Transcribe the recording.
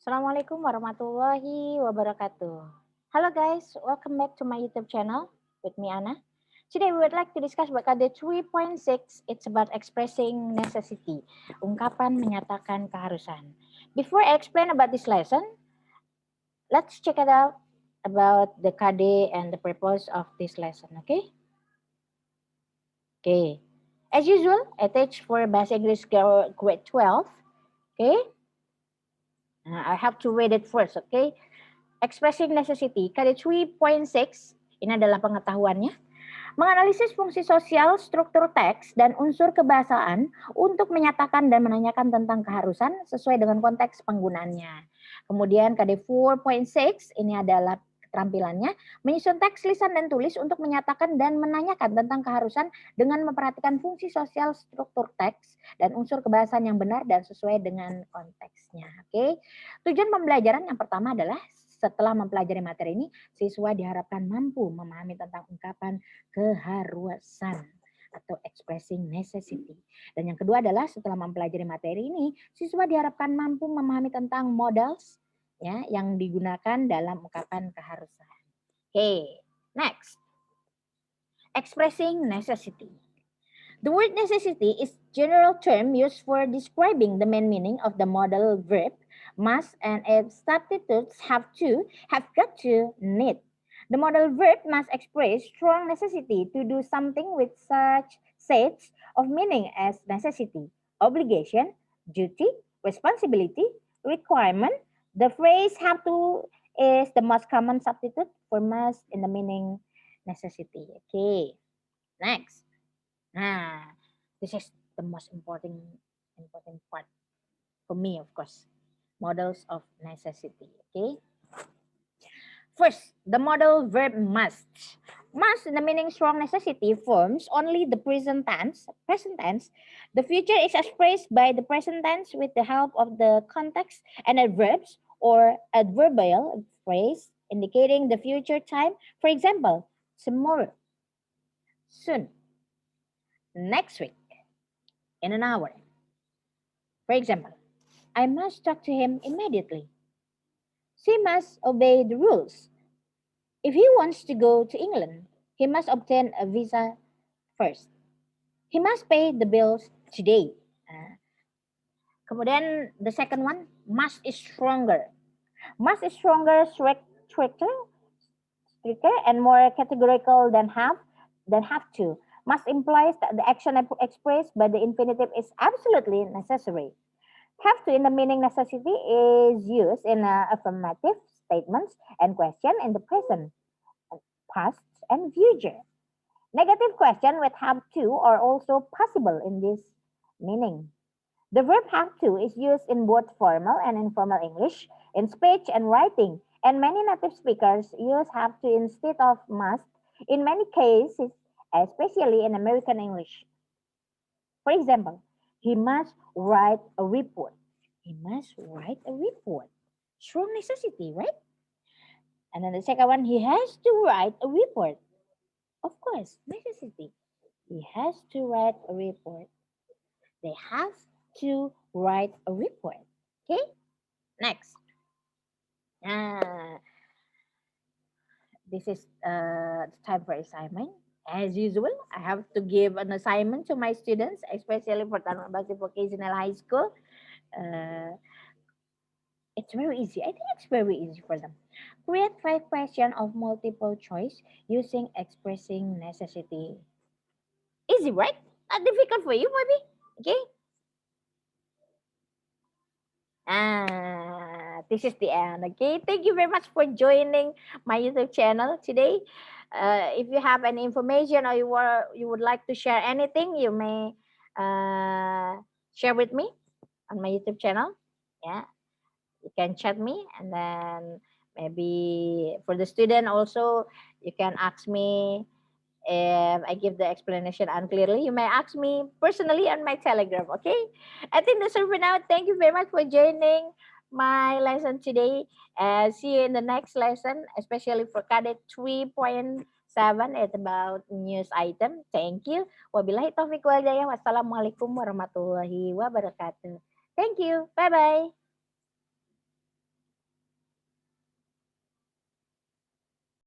Assalamualaikum warahmatullahi wabarakatuh. Hello guys, welcome back to my YouTube channel with me Anna. Today we would like to discuss KD 3.6. It's about expressing necessity. Ungkapan menyatakan keharusan. Before I explain about this lesson, let's check it out about the KD and the purpose of this lesson, okay? Okay. As usual, I teach for Bahasa Inggris grade 12, okay? I have to read it first, okay? Expressing necessity, KD 3.6, ini adalah pengetahuannya. Menganalisis fungsi sosial, struktur teks, dan unsur kebahasaan untuk menyatakan dan menanyakan tentang keharusan sesuai dengan konteks penggunaannya. Kemudian KD 4.6, ini adalah keterampilannya, menyusun teks lisan dan tulis untuk menyatakan dan menanyakan tentang keharusan dengan memperhatikan fungsi sosial, struktur teks, dan unsur kebahasaan yang benar dan sesuai dengan konteksnya. Oke. Tujuan pembelajaran yang pertama adalah setelah mempelajari materi ini, siswa diharapkan mampu memahami tentang ungkapan keharusan atau expressing necessity. Dan yang kedua adalah setelah mempelajari materi ini, siswa diharapkan mampu memahami tentang modals ya yang digunakan dalam ungkapan keharusan. Okay, next. Expressing necessity. The word necessity is general term used for describing the main meaning of the modal verb must and its substitutes have to, have got to, need. The modal verb must express strong necessity to do something with such sets of meaning as necessity, obligation, duty, responsibility, requirement. The phrase have to is the most common substitute for must in the meaning necessity. Okay, next. Nah, this is the most important part for me, of course. Models of necessity. Okay. First, the modal verb must. Must in the meaning strong necessity forms only the present tense. Present tense. The future is expressed by the present tense with the help of the context and adverbs or adverbial phrase indicating the future time. For example, tomorrow, soon, next week, in an hour. For example, I must talk to him immediately. She must obey the rules. If he wants to go to England, he must obtain a visa first. He must pay the bills today. Kemudian the second one, must is stronger. Must is stronger, stricter, and more categorical than have to. Must implies that the action expressed by the infinitive is absolutely necessary. Have to in the meaning necessity is used in affirmative statements and question in the present, past, and future. Negative question with have to are also possible in this meaning. The verb have to is used in both formal and informal English, in speech and writing, and many native speakers use have to instead of must in many cases, especially in American English. For example, he must write a report. He must write a report. Strong necessity, right? And then the second one, he has to write a report. Of course, necessity. He has to write a report. They have to write a report. Okay? Next. This is time for assignment. As usual, I have to give an assignment to my students, especially for Tanjung Bakti Vocational High School. It's very easy. I think it's very easy for them. Create 5 questions of multiple choice using expressing necessity. Easy, right? Not difficult for you, maybe. Okay? This is the end. Okay, thank you very much for joining my YouTube channel today. If you have any information or you would like to share anything, you may share with me on my YouTube channel. Yeah, you can chat me, and then maybe for the student also, you can ask me if I give the explanation unclearly. You may ask me personally on my Telegram. Okay, I think that's all for now. Thank you very much for joining my lesson today. See you in the next lesson, especially for KD 3.7. It's about news item. Thank you. Wabillahi taufiq wal hidayah. Wassalamualaikum warahmatullahi wabarakatuh. Thank you. Bye bye.